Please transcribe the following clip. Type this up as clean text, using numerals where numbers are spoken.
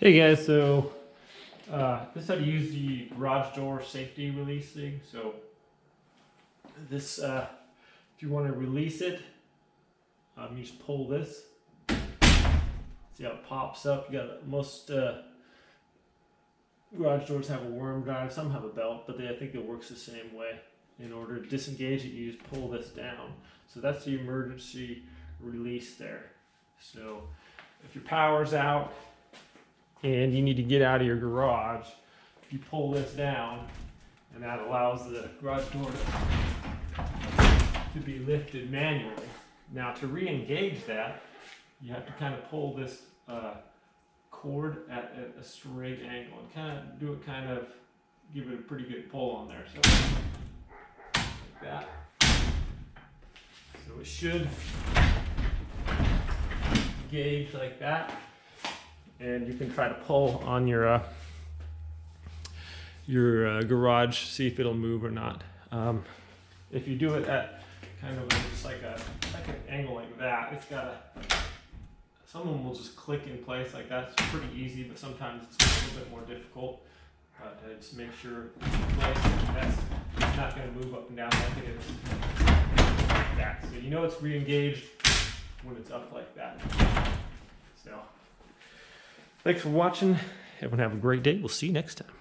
Hey guys, so this is how to use the garage door safety release thing. So this, if you want to release it, you just pull this. See how it pops up? You got most garage doors have a worm drive. Some have a belt, but I think it works the same way. In order to disengage it, you just pull this down. So that's the emergency release there. So if your power's out and you need to get out of your garage, you pull this down, and that allows the garage door to be lifted manually. Now to re-engage that, you have to kind of pull this cord at a straight angle and kind of give it a pretty good pull on there. So like that. So it should engage like that. And you can try to pull on your garage, see if it'll move or not. If you do it at kind of just like an angle like that, it's got some of them will just click in place like that. It's pretty easy, but sometimes it's a little bit more difficult. Just make sure it's in place. That's not going to move up and down like it is like that. So you know it's re-engaged when it's up like that. So. Thanks for watching. Everyone have a great day. We'll see you next time.